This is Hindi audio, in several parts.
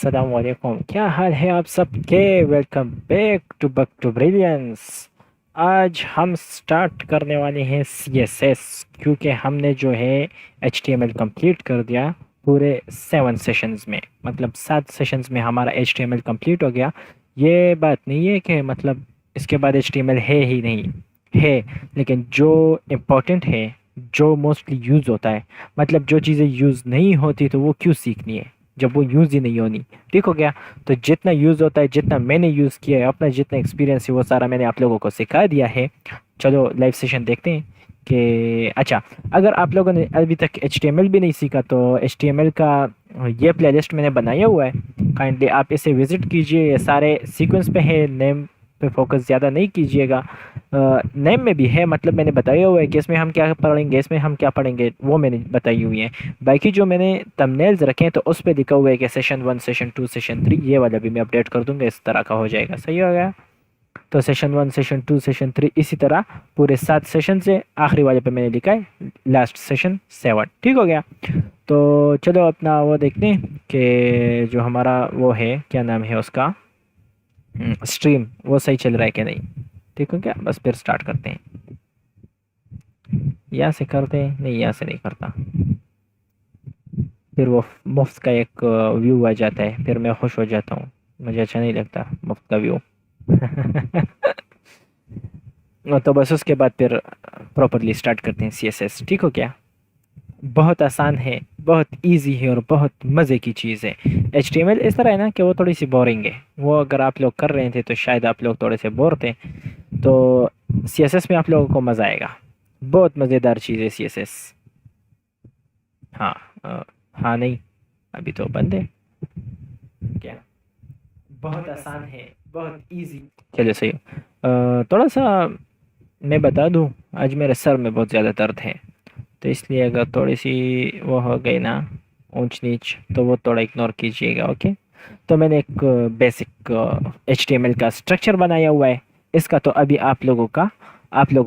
अस्सलामुअलैकुम। क्या हाल है आप सबके? Welcome back to Brilliance. आज हम स्टार्ट करने वाले हैं CSS, क्योंकि हमने जो है HTML कंप्लीट कर दिया पूरे 7 सेशंस में। मतलब 7 सेशंस में हमारा HTML कंप्लीट हो गया। ये बात नहीं है कि मतलब इसके बाद HTML है ही नहीं, है। लेकिन जो इम्पोर्टेंट है, जो मोस्टली यूज़ होता है, मतलब जो चीज़ें यूज़ नहीं होती तो वो क्यों सीखनी है जब वो यूज़ ही नहीं होनी। ठीक हो गया? तो जितना यूज़ होता है, जितना मैंने यूज़ किया है, अपना जितना एक्सपीरियंस है वो सारा मैंने आप लोगों को सिखा दिया है। चलो लाइव सेशन देखते हैं कि अच्छा, अगर आप लोगों ने अभी तक HTML भी नहीं सीखा तो HTML का ये प्लेलिस्ट मैंने बनाया हुआ है। काइंडली आप इसे विज़िट कीजिए। ये सारे सीक्वेंस पे है, नेम पे फोकस ज़्यादा नहीं कीजिएगा। नेम में भी है, मतलब मैंने बताया हुआ है कि इसमें हम क्या पढ़ेंगे, इसमें हम क्या पढ़ेंगे, वो मैंने बताई हुई है। बाकी जो मैंने थंबनेल्स रखे हैं तो उस पर लिखा हुआ है कि सेशन 1, सेशन 2, सेशन 3, ये वाला भी मैं अपडेट कर दूंगा। इस तरह का हो जाएगा। सही हो गया? तो सेशन 1, सेशन 2, सेशन 3, इसी तरह पूरे 7 सेशन से आखिरी वाले पे मैंने लिखा है लास्ट सेशन 7। ठीक हो गया? तो चलो अपना वो देखते हैं कि जो हमारा वो है, क्या नाम है उसका, स्ट्रीम, वो सही चल रहा है कि नहीं। ठीक हो क्या? बस फिर स्टार्ट करते हैं। यहाँ से करते हैं? नहीं, यहाँ से नहीं करता। फिर वो मुफ्त का एक व्यू आ जाता है, फिर मैं खुश हो जाता हूँ। मुझे अच्छा नहीं लगता मुफ्त का व्यू। तो बस उसके बाद फिर प्रॉपरली स्टार्ट करते हैं CSS। ठीक हो क्या? बहुत आसान है, बहुत इजी है और बहुत मज़े की चीज़ है। HTML इस तरह है ना कि वो थोड़ी सी बोरिंग है। वो अगर आप लोग कर रहे थे तो शायद आप लोग थोड़े से बोर थे। तो CSS में आप लोगों को मज़ा आएगा। बहुत मज़ेदार चीज़ है CSS। हाँ। हाँ नहीं, अभी तो बंद है क्या? बहुत आसान है, बहुत इजी। चलिए सही। थोड़ा सा मैं बता दूं, आज मेरे सर में बहुत ज़्यादा दर्द है। तो इसलिए अगर थोड़ी सी वो हो गई ना, ऊंच नीच, तो वो थोड़ा इग्नोर कीजिएगा। ओके? तो मैंने एक बेसिक HTML का स्ट्रक्चर बनाया हुआ है। इसका तो अभी आप लोगों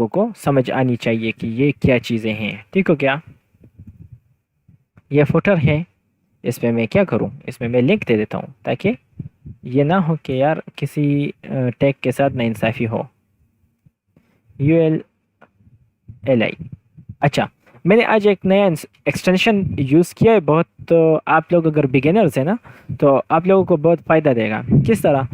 को समझ आनी चाहिए कि ये क्या चीज़ें हैं। ठीक हो क्या? ये फुटर है। इसमें मैं क्या करूं, इसमें मैं लिंक दे देता हूं ताकि ये ना हो कि यार किसी टैग के साथ नाइंसाफ़ी हो। ULLI। अच्छा, मैंने आज एक नया एक्सटेंशन यूज़ किया है बहुत। तो आप लोग अगर बिगिनर्स हैं ना, तो आप लोगों को बहुत फ़ायदा देगा। किस तरह?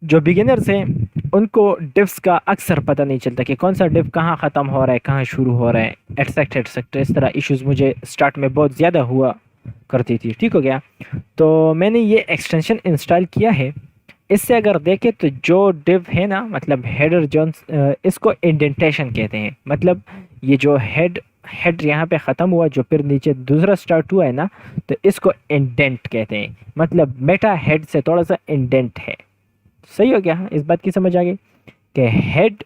जो बिगिनर्स हैं उनको डिफ्स का अक्सर पता नहीं चलता कि कौन सा डिफ कहाँ ख़त्म हो रहा है, कहाँ शुरू हो रहा है, एटसेक्ट एटसेक्ट। इस तरह इश्यूज़ मुझे स्टार्ट में बहुत ज़्यादा हुआ करती थी। ठीक हो गया? तो मैंने ये एक्सटेंशन इंस्टॉल किया है। इससे अगर देखें तो जो डिव है ना, मतलब हेडर जोन्स, इसको इंडेंटेशन कहते हैं। मतलब ये जो हेड हेड यहाँ पे ख़त्म हुआ, जो फिर नीचे दूसरा स्टार्ट हुआ है ना, तो इसको इंडेंट कहते हैं। मतलब मेटा हेड से थोड़ा सा इंडेंट है। सही हो गया? इस बात की समझ आ गई कि हेड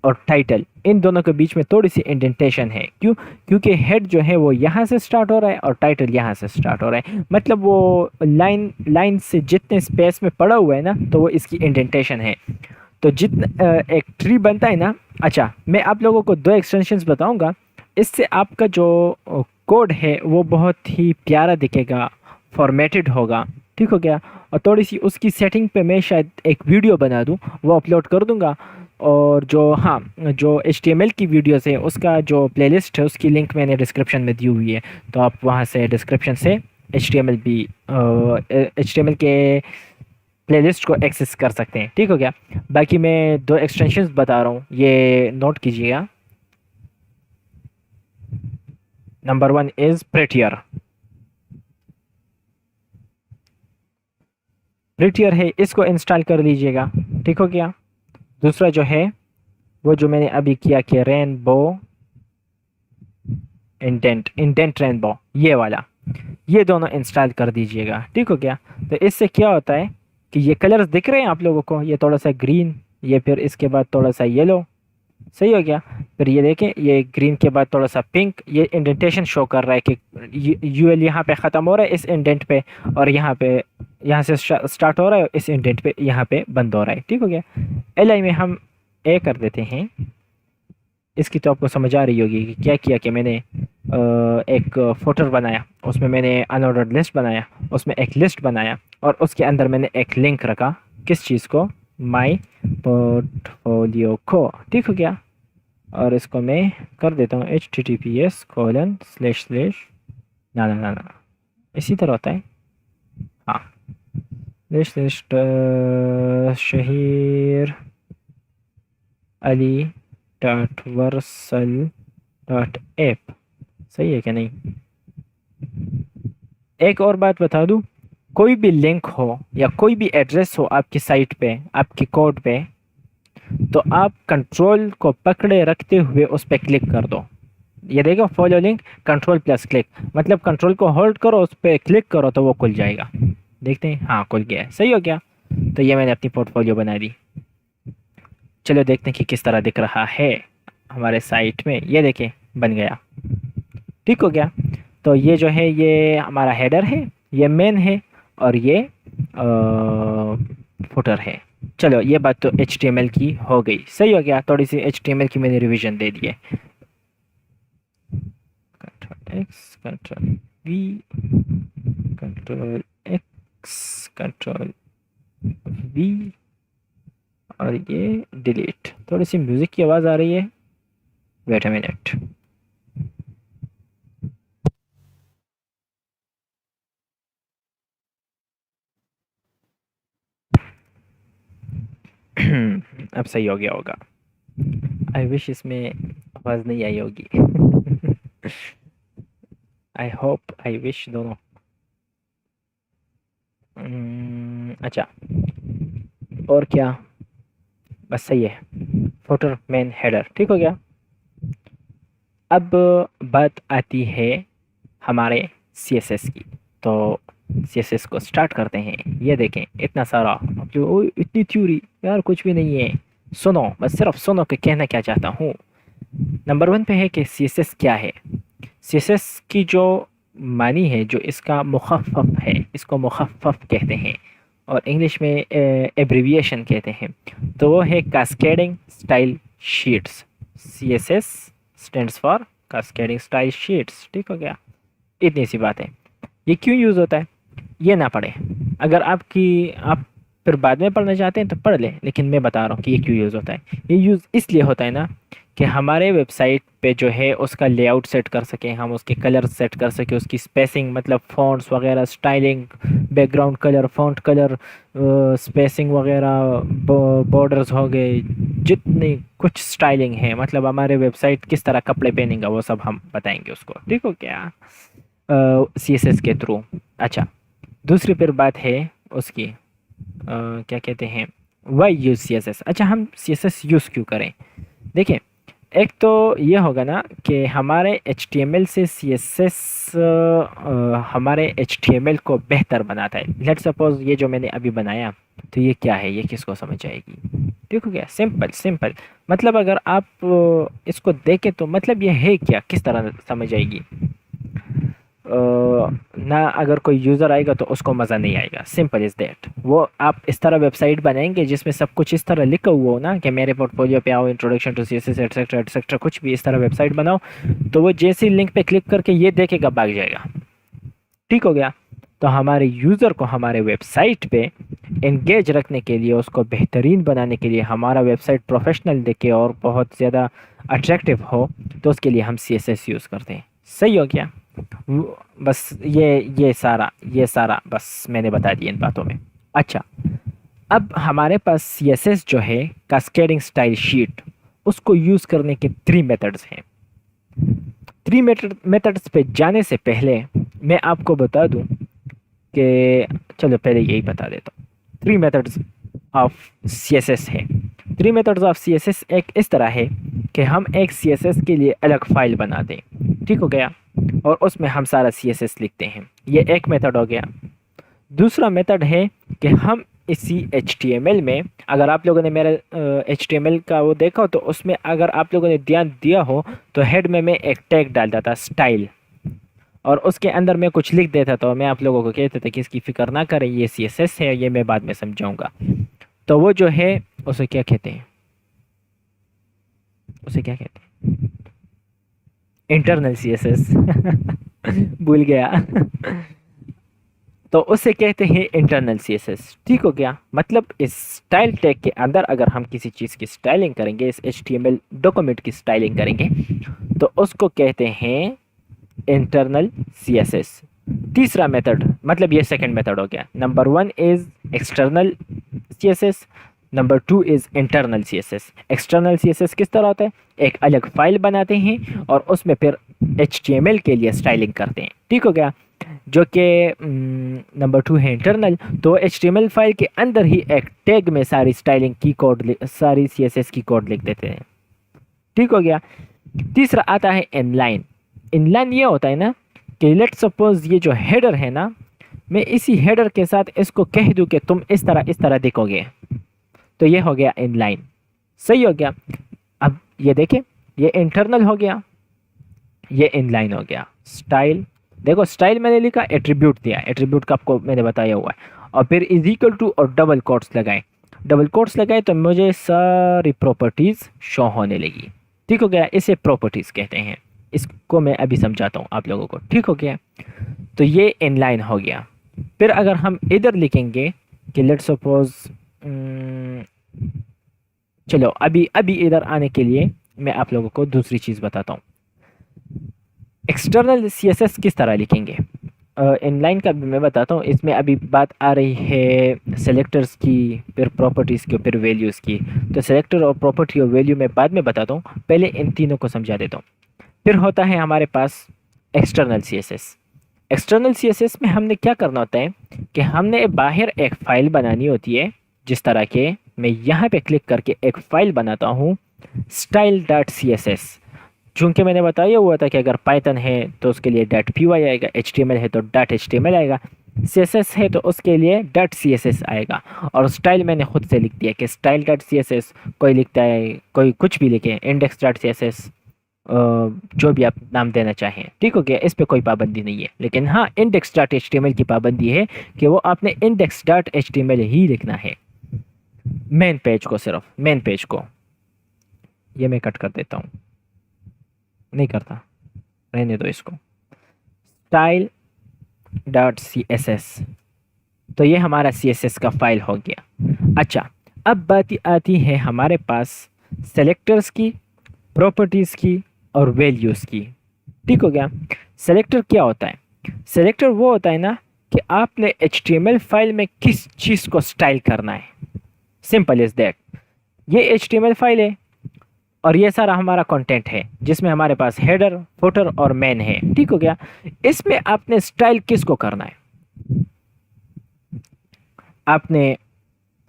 और टाइटल, इन दोनों के बीच में थोड़ी सी इंडेंटेशन है। क्यों? क्योंकि हेड जो है वो यहाँ से स्टार्ट हो रहा है और टाइटल यहाँ से स्टार्ट हो रहा है। मतलब वो लाइन लाइन से जितने स्पेस में पड़ा हुआ है ना, तो वो इसकी इंडेंटेशन है। तो जितना एक ट्री बनता है ना। अच्छा, मैं आप लोगों को 2 एक्सटेंशंस बताऊंगा। इससे आपका जो कोड है वो बहुत ही प्यारा दिखेगा, फॉर्मेटेड होगा। ठीक हो गया? और थोड़ी सी उसकी सेटिंग पे मैं शायद एक वीडियो बना दूं, वो अपलोड कर दूंगा। और जो, हाँ, जो HTML की वीडियोस है उसका जो प्लेलिस्ट है उसकी लिंक मैंने डिस्क्रिप्शन में दी हुई है। तो आप वहाँ से डिस्क्रिप्शन से HTML के प्लेलिस्ट को एक्सेस कर सकते हैं। ठीक हो गया? बाकी मैं 2 एक्सटेंशंस बता रहा हूँ, ये नोट कीजिएगा। Number 1 is प्रेटियर। प्रेटियर है, इसको इंस्टॉल कर लीजिएगा। ठीक हो गया? दूसरा जो है वो जो मैंने अभी किया कि रेनबो इंडेंट रेनबो, ये वाला, ये दोनों इंस्टॉल कर दीजिएगा। ठीक हो गया? तो इससे क्या होता है कि ये कलर्स दिख रहे हैं आप लोगों को, ये थोड़ा सा ग्रीन, ये फिर इसके बाद थोड़ा सा येलो। सही हो गया? फिर ये देखें, ये ग्रीन के बाद थोड़ा सा पिंक, ये इंडेंटेशन शो कर रहा है कि यूएल यहाँ पे ख़त्म हो रहा है इस इंडेंट पे, और यहाँ पे, यहाँ से स्टार्ट हो रहा है इस इंडेंट पे, यहाँ पे बंद हो रहा है। ठीक हो गया? LI में हम ए कर देते हैं। इसकी तो आपको समझ आ रही होगी कि क्या किया कि मैंने एक फोल्डर बनाया, उसमें मैंने अनऑर्डर्ड लिस्ट बनाया, उसमें एक लिस्ट बनाया और उसके अंदर मैंने एक लिंक रखा, किस चीज़ को, माई पोर्टफोलियो को। ठीक हो गया। और इसको मैं कर देता हूँ https:// ना, इसी तरह होता है। हाँ, लिस्ट शहीर अली .वर्सल.ऐप, सही है क्या? नहीं। एक और बात बता दूं, कोई भी लिंक हो या कोई भी एड्रेस हो आपकी साइट पे, आपकी कोड पे, तो आप कंट्रोल को पकड़े रखते हुए उस पर क्लिक कर दो। ये देखो, follow link control plus click, मतलब कंट्रोल को होल्ड करो, उस पर क्लिक करो तो वो खुल जाएगा। देखते हैं, हाँ खुल गया है। सही हो गया। तो ये मैंने अपनी पोर्टफोलियो बना दी। चलो देखते हैं कि किस तरह दिख रहा है हमारे साइट में। ये देखें, बन गया। ठीक हो गया। तो ये जो है ये हमारा हेडर है, ये मेन है और ये फुटर है। चलो ये बात तो HTML की हो गई। सही हो गया। थोड़ी सी HTML की मैंने रिवीजन दे दी है। Control x, control we, control x, control we और ये डिलीट। थोड़ी सी म्यूजिक की आवाज़ आ रही है, वेट अ मिनट। अब सही हो गया होगा। आई विश इसमें आवाज़ नहीं आई होगी। आई होप, आई विश, दोनों। अच्छा, और क्या, बस सही है। फुटर, मेन, हेडर, ठीक हो गया। अब बात आती है हमारे CSS की। तो CSS को स्टार्ट करते हैं। ये देखें, इतना सारा, अब जो इतनी थ्योरी यार, कुछ भी नहीं है। सुनो, बस सिर्फ सुनो कि कहना क्या चाहता हूँ। नंबर 1 पे है कि CSS क्या है। CSS की जो मानी है, जो इसका मुखफ़फ़ है, इसको मुखफ़्फ़ कहते हैं और इंग्लिश में एब्रिविएशन कहते हैं। तो वो है cascading style sheets. CSS stands for cascading style sheets. ठीक हो गया। इतनी सी बात है। ये क्यों यूज़ होता है ये ना पढ़े, अगर आप फिर बाद में पढ़ना चाहते हैं तो पढ़ लें, लेकिन मैं बता रहा हूँ कि ये क्यों यूज़ होता है। ये यूज़ इसलिए होता है ना कि हमारे वेबसाइट पे जो है उसका लेआउट सेट कर सकें, हम उसके कलर सेट कर सकें, उसकी स्पेसिंग, मतलब फ़ॉन्ट्स वगैरह, styling, background colour, font colour, spacing वगैरह, बॉर्डर्स हो गए, जितनी कुछ स्टाइलिंग है, मतलब हमारे वेबसाइट किस तरह कपड़े पहनेगा वो सब हम बताएंगे उसको। ठीक हो क्या, CSS के थ्रू। अच्छा, दूसरी फिर बात है उसकी, क्या कहते हैं, वाई यूज़ CSS। अच्छा, हम CSS यूज़ क्यों करें? देखिए, एक तो ये होगा ना कि हमारे HTML से CSS हमारे HTML को बेहतर बनाता है। लेट सपोज ये जो मैंने अभी बनाया, तो ये क्या है, ये किसको समझ आएगी? ठीक हो गया, सिंपल सिंपल। मतलब अगर आप इसको देखें तो मतलब ये है क्या, किस तरह समझ आएगी? ना अगर कोई यूज़र आएगा तो उसको मज़ा नहीं आएगा। Simple is that. वो आप इस तरह वेबसाइट बनाएंगे जिसमें सब कुछ इस तरह लिखा हुआ हो ना कि मेरे पोर्टफोलियो पे आओ, introduction to CSS etcetera etcetera, कुछ भी इस तरह वेबसाइट बनाओ, तो वो जैसे लिंक पे क्लिक करके ये देखेगा, भाग जाएगा। ठीक हो गया। तो हमारे यूज़र को हमारे वेबसाइट पे एंगेज रखने के लिए, उसको बेहतरीन बनाने के लिए, हमारा वेबसाइट प्रोफेशनल दिखे और बहुत ज़्यादा अट्रैक्टिव हो, तो उसके लिए हम CSS यूज़ करते हैं। सही हो गया। बस ये सारा बस मैंने बता दिया इन बातों में। अच्छा, अब हमारे पास CSS जो है कास्केडिंग स्टाइल शीट, उसको यूज़ करने के 3 मेथड्स हैं। 3 मेथड्स पे जाने से पहले मैं आपको बता दूं कि, चलो पहले यही बता देता हूँ। 3 मेथड्स ऑफ CSS है। 3 मेथड्स ऑफ CSS एक इस तरह है कि हम एक CSS के लिए अलग फाइल बना दें। ठीक हो गया। और उसमें हम सारा CSS लिखते हैं। ये एक मेथड हो गया। दूसरा मेथड है कि हम इसी HTML में, अगर आप लोगों ने मेरा HTML का वो देखा हो तो उसमें अगर आप लोगों ने ध्यान दिया हो तो हेड में मैं एक टैग डालता था, स्टाइल, और उसके अंदर मैं कुछ लिख देता था और मैं आप लोगों को कहता था कि इसकी फ़िक्र ना करें, ये CSS है, ये मैं बाद में समझाऊंगा। तो वो जो है उसे क्या कहते हैं, उसे क्या कहते हैं, इंटरनल सीएसएस भूल गया। तो उसे कहते हैं इंटरनल सीएसएस। ठीक हो गया। मतलब इस स्टाइल टैग के अंदर अगर हम किसी चीज़ की स्टाइलिंग करेंगे, इस एचटीएमएल डॉक्यूमेंट की स्टाइलिंग करेंगे, तो उसको कहते हैं इंटरनल सीएसएस। तीसरा मेथड, मतलब ये सेकंड मेथड हो गया। Number one is external CSS, number two is internal CSS. External CSS किस तरह होता है? एक अलग फाइल बनाते हैं और उसमें फिर एचटीएमएल के लिए स्टाइलिंग करते हैं। ठीक हो गया। जो कि नंबर टू है इंटरनल, तो एचटीएमएल फाइल के अंदर ही एक टैग में सारी स्टाइलिंग की कोड, सारी सीएसएस की कोड लिख देते हैं। ठीक हो गया। तीसरा आता है इनलाइन। इनलाइन ये होता है ना कि लेट सपोज ये जो हेडर है ना, मैं इसी हेडर के साथ इसको कह दूं कि तुम इस तरह दिखोगे, तो ये हो गया इनलाइन। सही हो गया। अब ये देखें, ये इंटरनल हो गया, ये इनलाइन हो गया। स्टाइल, देखो स्टाइल मैंने लिखा, एट्रीब्यूट दिया, एट्रीब्यूट का आपको मैंने बताया हुआ है, और फिर इज इक्वल टू और डबल कोट्स लगाए। डबल कोट्स लगाए तो मुझे सारी प्रॉपर्टीज़ शो होने लगी। ठीक हो गया। इसे प्रॉपर्टीज़ कहते हैं। इसको मैं अभी समझाता हूँ आप लोगों को। ठीक हो गया। तो ये इनलाइन हो गया। फिर अगर हम इधर लिखेंगे कि लेट सपोज, चलो अभी अभी इधर आने के लिए मैं आप लोगों को दूसरी चीज़ बताता हूँ। एक्सटर्नल सीएसएस किस तरह लिखेंगे, इनलाइन का भी मैं बताता हूँ। इसमें अभी बात आ रही है सेलेक्टर्स की, फिर प्रॉपर्टीज़ की, फिर वैल्यूज़ की। तो सेलेक्टर और प्रॉपर्टी और वैल्यू मैं बाद में बताता हूँ, पहले इन तीनों को समझा देता हूँ। फिर होता है हमारे पास एक्सटर्नल सीएसएस। एक्सटर्नल सीएसएस में हमने क्या करना होता है कि हमने बाहर एक फ़ाइल बनानी होती है। जिस तरह के मैं यहाँ पे क्लिक करके एक फ़ाइल बनाता हूँ, style dot C S S. चूँकि मैंने बताया हुआ था कि अगर पाइथन है तो उसके लिए डॉट पी वाई आएगा, एच टी एम एल है तो dot H T M L आएगा, सी एस एस है तो उसके लिए डॉट सी एस एस आएगा। और स्टाइल मैंने खुद से लिख दिया कि style dot C S S, कोई लिखता है, कोई कुछ भी लिखे, index dot C S S, जो भी आप नाम देना चाहें। ठीक हो गया। इस पे कोई पाबंदी नहीं है, लेकिन हाँ index dot H T M L की पाबंदी है कि वो आपने index dot H T M L ही लिखना है, मेन पेज को, सिर्फ मेन पेज को। ये मैं कट कर देता हूँ, नहीं करता, रहने दो इसको। Style dot C S S, तो ये हमारा सी एस एस का फाइल हो गया। अच्छा, अब बात आती है हमारे पास सेलेक्टर्स की, प्रॉपर्टीज़ की और वैल्यूज़ की। ठीक हो गया। सेलेक्टर क्या होता है? सेलेक्टर वो होता है ना कि आपने एच फाइल में किस चीज़ को स्टाइल करना है। Simple is that. ये एच फाइल है और ये सारा हमारा कंटेंट है, जिसमें हमारे पास हेडर, फुटर और मेन है। ठीक हो गया। इसमें आपने स्टाइल किसको करना है? आपने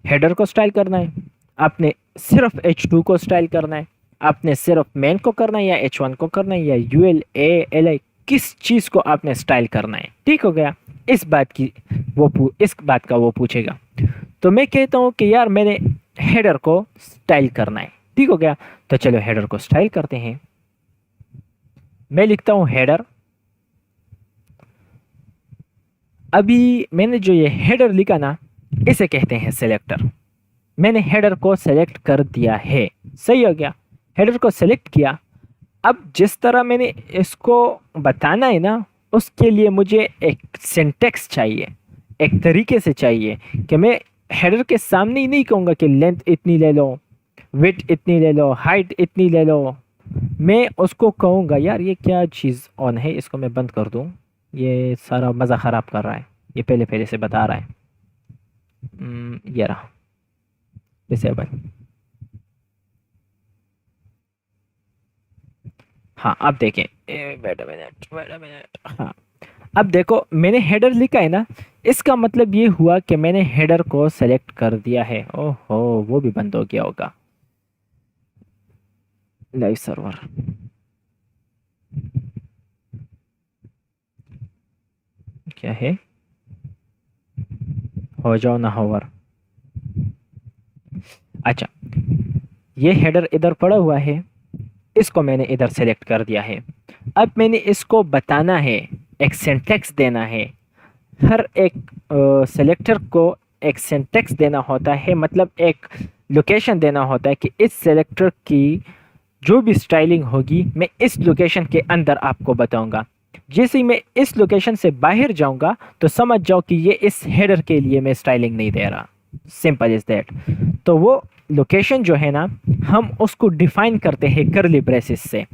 हेडर को स्टाइल करना है, आपने सिर्फ H2 को स्टाइल करना है, आपने सिर्फ मेन को करना है, या H1 को करना है, या UL A LI, किस चीज़ को आपने स्टाइल करना है। ठीक हो गया। इस बात की इस बात का वो पूछेगा। तो मैं कहता हूँ कि यार मैंने हेडर को स्टाइल करना है। ठीक हो गया। तो चलो हेडर को स्टाइल करते हैं। मैं लिखता हूँ हेडर। अभी मैंने जो ये हेडर लिखा ना, इसे कहते हैं सेलेक्टर। मैंने हेडर को सेलेक्ट कर दिया है। सही हो गया। हेडर को सेलेक्ट किया। अब जिस तरह मैंने इसको बताना है ना, उसके लिए मुझे एक सिंटेक्स चाहिए, एक तरीके से चाहिए कि मैं हेडर के सामने ही नहीं कहूँगा कि लेंथ इतनी ले लो, विड्थ इतनी ले लो, हाइट इतनी ले लो। मैं उसको कहूँगा यार ये क्या चीज़ ऑन है, इसको मैं बंद कर दूँ, ये सारा मज़ा ख़राब कर रहा है, ये पहले पहले से बता रहा है। ये रहा डिसेबल। हाँ अब देखें, वेट अ मिनट। हाँ अब देखो, मैंने हेडर लिखा है ना, इसका मतलब ये हुआ कि मैंने हेडर को सेलेक्ट कर दिया है। ओहो, वो भी बंद हो गया होगा लाइव सर्वर। क्या है? हो जाओ ना होवर। अच्छा, ये हेडर इधर पड़ा हुआ है, इसको मैंने इधर सेलेक्ट कर दिया है। अब मैंने इसको बताना है, एक सिंटेक्स देना है। हर एक सेलेक्टर को एक सिंटेक्स देना होता है, मतलब एक लोकेशन देना होता है कि इस सेलेक्टर की जो भी स्टाइलिंग होगी मैं इस लोकेशन के अंदर आपको बताऊंगा। जैसे ही मैं इस लोकेशन से बाहर जाऊंगा तो समझ जाओ कि ये इस हेडर के लिए मैं स्टाइलिंग नहीं दे रहा। Simple is that. तो वो लोकेशन जो है ना, हम उसको डिफाइन करते हैं करली ब्रेसेस से।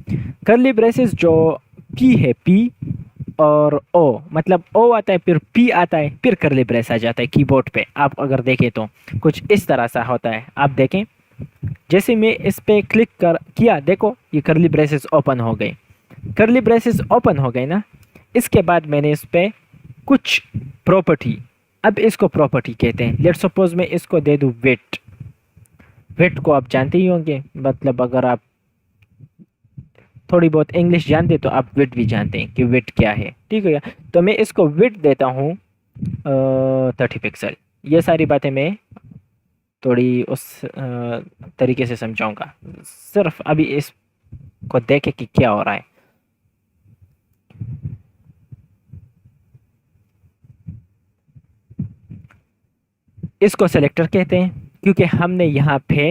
करली ब्रेसेस जो पी है, पी और ओ, मतलब ओ आता है फिर पी आता है फिर करली ब्रेस आ जाता है कीबोर्ड पे। आप अगर देखें तो कुछ इस तरह सा होता है। आप देखें, जैसे मैं इस पे क्लिक कर किया, देखो ये करली ब्रेसेस ओपन हो गई। करली ब्रेसेस ओपन हो गए ना, इसके बाद मैंने इस पे कुछ प्रॉपर्टी, अब इसको प्रॉपर्टी कहते हैं। लेट्स सपोज मैं इसको दे दूं वेट। वेट को आप जानते ही होंगे, मतलब अगर आप थोड़ी बहुत इंग्लिश जानते तो आप वेट भी जानते हैं कि वेट क्या है, ठीक है। तो मैं इसको वेट देता हूँ 30 पिक्सल। ये सारी बातें मैं थोड़ी उस तरीके से समझाऊंगा, सिर्फ अभी इसको देखे कि क्या हो रहा है। इसको सेलेक्टर कहते हैं क्योंकि हमने यहाँ पे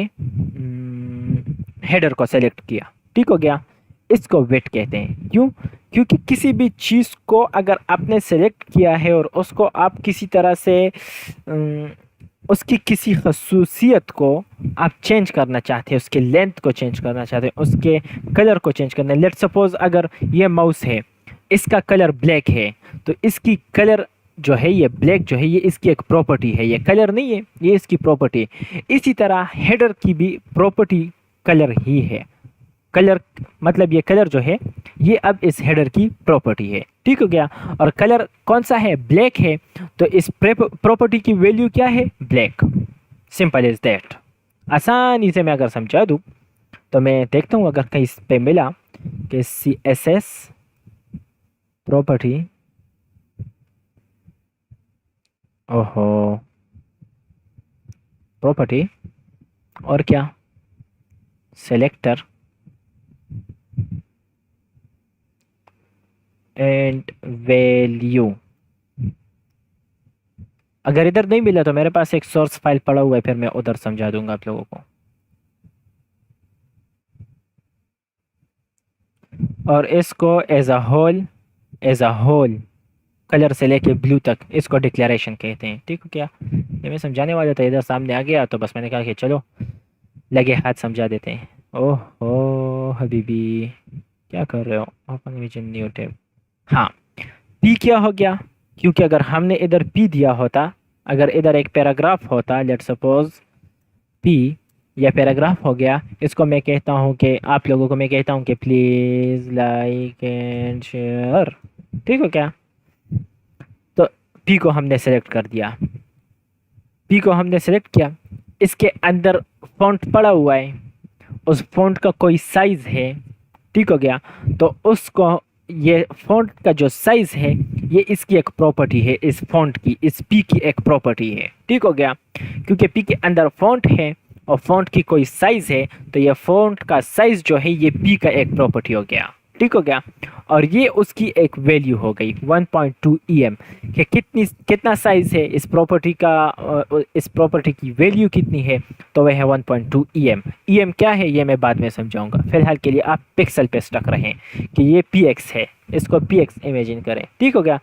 हेडर को सेलेक्ट किया, ठीक हो गया। इसको वेट कहते हैं, क्यों? क्योंकि किसी भी चीज़ को अगर आपने सेलेक्ट किया है और उसको आप किसी तरह से उसकी किसी खसूसियत को आप चेंज करना चाहते हैं, उसके लेंथ को चेंज करना चाहते हैं, उसके कलर को चेंज करना है। लेट सपोज अगर ये माउस है, इसका कलर ब्लैक है, तो इसकी कलर जो है, ये ब्लैक जो है, ये इसकी एक प्रॉपर्टी है, ये कलर नहीं है, ये इसकी प्रॉपर्टी है। इसी तरह हेडर की भी प्रॉपर्टी कलर ही है। कलर मतलब ये कलर जो है ये अब इस हेडर की प्रॉपर्टी है, ठीक हो गया। और कलर कौन सा है? ब्लैक है, तो इस प्रॉपर्टी की वैल्यू क्या है? ब्लैक। Simple is that. आसानी से मैं अगर समझा दूँ तो मैं देखता हूँ अगर कहीं इस पे मिला कि CSS प्रॉपर्टी, ओहो, प्रॉपर्टी और क्या, सेलेक्टर एंड वैल्यू। अगर इधर नहीं मिला तो मेरे पास एक सोर्स फाइल पड़ा हुआ है, फिर मैं उधर समझा दूंगा आप लोगों को। और इसको एज अ होल कलर से लेके ब्लू तक इसको डिक्लेरेशन कहते हैं, ठीक है क्या। ये मैं समझाने वाला था, इधर सामने आ गया तो बस मैंने कहा कि चलो लगे हाथ समझा देते हैं। ओहो हबीबी, क्या कर रहे हो? Open vision new tab. हाँ, पी क्या हो गया? क्योंकि अगर हमने इधर पी दिया होता, अगर इधर एक पैराग्राफ होता, लेट सपोज पी, या पैराग्राफ हो गया, इसको मैं कहता हूँ कि आप लोगों को मैं कहता हूँ कि प्लीज़ लाइक एंड शेयर, ठीक हो क्या। तो पी को हमने सेलेक्ट कर दिया, पी को हमने सेलेक्ट किया, इसके अंदर फॉन्ट पड़ा हुआ है, उस फॉन्ट का कोई साइज है, ठीक हो गया। तो उसको, ये फॉन्ट का जो साइज है ये इसकी एक प्रॉपर्टी है, इस फॉन्ट की, इस पी की एक प्रॉपर्टी है, ठीक हो गया। क्योंकि पी के अंदर फॉन्ट है और फॉन्ट की कोई साइज है, तो ये फॉन्ट का साइज जो है ये पी का एक प्रॉपर्टी हो गया, ठीक हो गया। और ये उसकी एक वैल्यू हो गई 1.2 EM कि कितना साइज है इस प्रॉपर्टी का, इस प्रॉपर्टी की वैल्यू कितनी है, तो वह है 1.2 EM। EM क्या है ये मैं बाद में समझाऊंगा, फिलहाल के लिए आप पिक्सल पे स्टक रहें कि ये PX है, इसको PX इमेजिन करें, ठीक हो गया।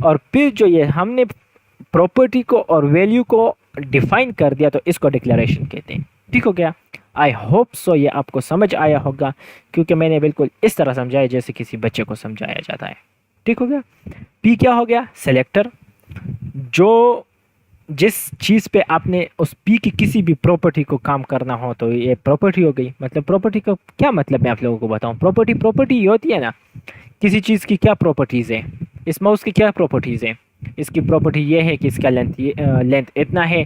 और फिर जो ये हमने प्रॉपर्टी को और वैल्यू को डिफाइन कर दिया तो इसको डिक्लेरेशन कहते हैं, ठीक हो गया। आई होप सो ये आपको समझ आया होगा, क्योंकि मैंने बिल्कुल इस तरह समझाया जैसे किसी बच्चे को समझाया जाता है, ठीक हो गया। पी क्या हो गया? सेलेक्टर। जो जिस चीज़ पे आपने उस पी की किसी भी प्रॉपर्टी को काम करना हो तो ये प्रॉपर्टी हो गई। मतलब प्रॉपर्टी का क्या मतलब मैं आप लोगों को बताऊं। प्रॉपर्टी ये होती है ना, किसी चीज़ की क्या प्रॉपर्टीज़ है। इस माउस की क्या प्रॉपर्टीज़ है? इसकी प्रॉपर्टी ये है कि इसका लेंथ इतना है,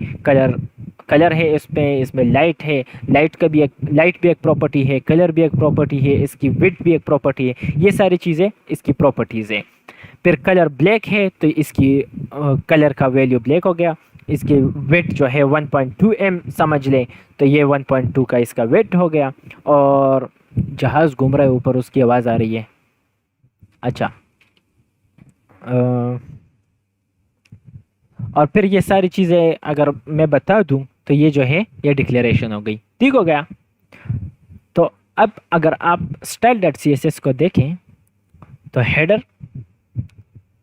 कलर है इसमें लाइट है, लाइट भी एक प्रॉपर्टी है, कलर भी एक प्रॉपर्टी है, इसकी विड्थ भी एक प्रॉपर्टी है। ये सारी चीज़ें इसकी प्रॉपर्टीज़ हैं। फिर कलर ब्लैक है तो इसकी कलर का वैल्यू ब्लैक हो गया। इसकी वेट जो है 1.2 M समझ लें, तो ये 1.2 का इसका वेट हो गया। और जहाज़ घूम रहा है ऊपर, उसकी आवाज़ आ रही है। अच्छा, और फिर ये सारी चीज़ें अगर मैं बता दूं तो ये जो है ये डिक्लेरेशन हो गई, ठीक हो गया। तो अब अगर आप style dot C S S को देखें तो हेडर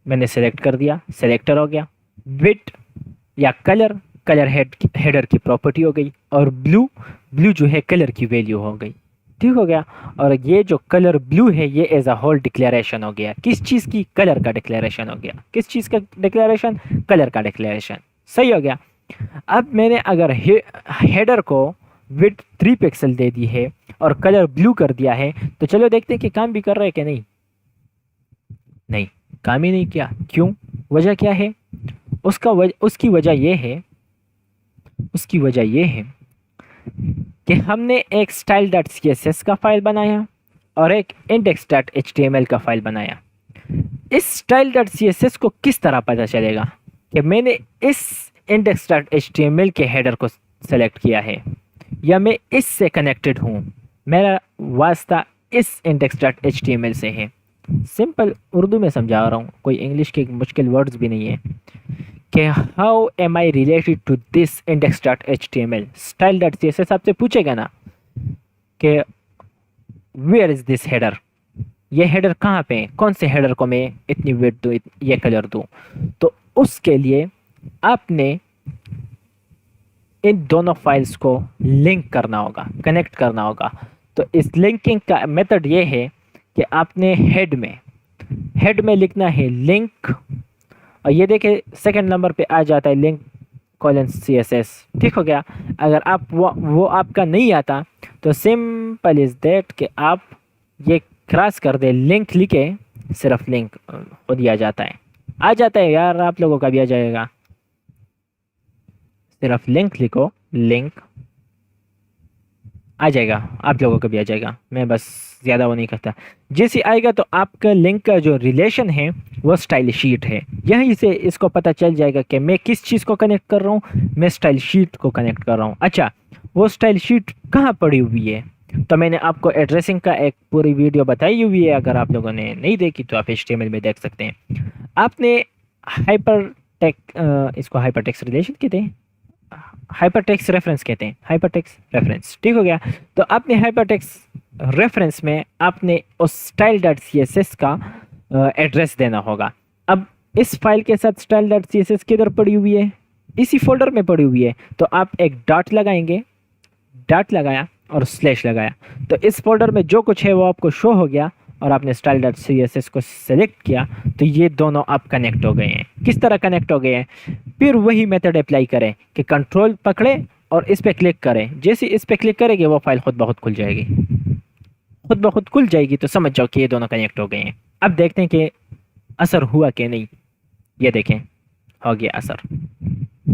मैंने सेलेक्ट कर दिया, सेलेक्टर हो गया। विड्थ या कलर, कलर हेडर की प्रॉपर्टी हो गई। और ब्लू, ब्लू जो है कलर की वैल्यू हो गई। ठीक हो गया। और ये जो कलर ब्लू है ये एज अ होल डिक्लेरेशन हो गया। किस चीज़ की? कलर का डिक्लेरेशन हो गया। किस चीज़ का डिक्लेरेशन? कलर का डिक्लेरेशन। सही हो गया। अब मैंने अगर हेडर को विड्थ 3 पिक्सल दे दी है और कलर ब्लू कर दिया है, तो चलो देखते हैं कि काम भी कर रहा है कि नहीं। नहीं, काम ही नहीं किया। क्यों? वजह क्या है? उसकी वजह यह है, उसकी वजह यह है कि हमने एक style dot C S S का फाइल बनाया और एक index dot H T M L का फाइल बनाया। इस style dot C S S को किस तरह पता चलेगा कि मैंने इस index dot H T M L के हेडर को सेलेक्ट किया है या मैं इससे कनेक्टेड हूँ, मेरा वास्ता इस index dot H T M L से है। सिंपल उर्दू में समझा रहा हूँ, कोई इंग्लिश के मुश्किल वर्ड्स भी नहीं है कि how am I related to this index dot H T M L. Style dot C S S आपसे पूछेगा ना कि वेयर इज़ दिस हेडर, ये हेडर कहाँ पे है, कौन से हेडर को मैं इतनी विड्थ दूँ, ये कलर दूँ। तो उसके लिए आपने इन दोनों फाइल्स को लिंक करना होगा, कनेक्ट करना होगा। तो इस लिंकिंग का मेथड ये है कि आपने हेड में लिखना है लिंक, और ये देखिए सेकंड नंबर पे आ जाता है link colon C S S. ठीक हो गया। अगर आप वो आपका नहीं आता तो सिंपल इज़ दैट कि आप ये क्रॉस कर दे, लिंक लिखे, सिर्फ लिंक हो दिया जाता है। आ जाता है यार, आप लोगों का भी आ जाएगा। सिर्फ लिंक लिखो, लिंक आ जाएगा, आप लोगों का भी आ जाएगा। मैं बस ज़्यादा वो नहीं करता। जैसे आएगा तो आपका लिंक का जो रिलेशन है वो स्टाइल शीट है। यहीं से इसको पता चल जाएगा कि मैं किस चीज़ को कनेक्ट कर रहा हूँ, मैं स्टाइल शीट को कनेक्ट कर रहा हूँ। अच्छा, वो स्टाइल शीट कहाँ पड़ी हुई है? तो मैंने आपको एड्रेसिंग का एक पूरी वीडियो बताई हुई है, अगर आप लोगों ने नहीं देखी तो आप HTML में देख सकते हैं। आपने हाइपर टेक इसको हाइपर टेक्स्ट रिलेशन कहते हैं, हाइपरटेक्स्ट रेफरेंस कहते हैं, हाइपरटेक्स्ट रेफरेंस। ठीक हो गया। तो आपने हाइपरटेक्स्ट रेफरेंस में आपने उस style dot C S S का एड्रेस देना होगा। अब इस फाइल के साथ style dot C S S किधर पड़ी हुई है? इसी फोल्डर में पड़ी हुई है। तो आप एक डॉट लगाएंगे, डॉट लगाया और स्लैश लगाया, तो इस फोल्डर में जो कुछ है वो आपको शो हो गया और आपने style dot C S S को सेलेक्ट किया तो ये दोनों आप कनेक्ट हो गए हैं। किस तरह कनेक्ट हो गए हैं? फिर वही मेथड अप्लाई करें कि कंट्रोल पकड़े और इस पर क्लिक करें। जैसे इस पर क्लिक करेंगे वो फाइल खुद ब खुद खुल जाएगी, खुद ब खुद खुल जाएगी। तो समझ जाओ कि ये दोनों कनेक्ट हो गए हैं। अब देखते हैं कि असर हुआ कि नहीं। ये देखें, हो गया असर।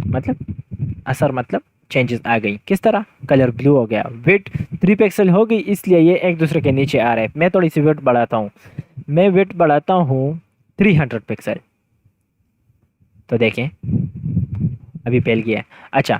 मतलब चेंजेस आ गई। किस तरह? कलर ब्लू हो गया, विड्थ 3 पिक्सल हो गई, इसलिए ये एक दूसरे के नीचे आ रहे हैं। मैं थोड़ी सी विड्थ बढ़ाता हूँ, मैं विड्थ बढ़ाता हूँ 300 पिक्सल, तो देखें अभी फैल गया है। अच्छा,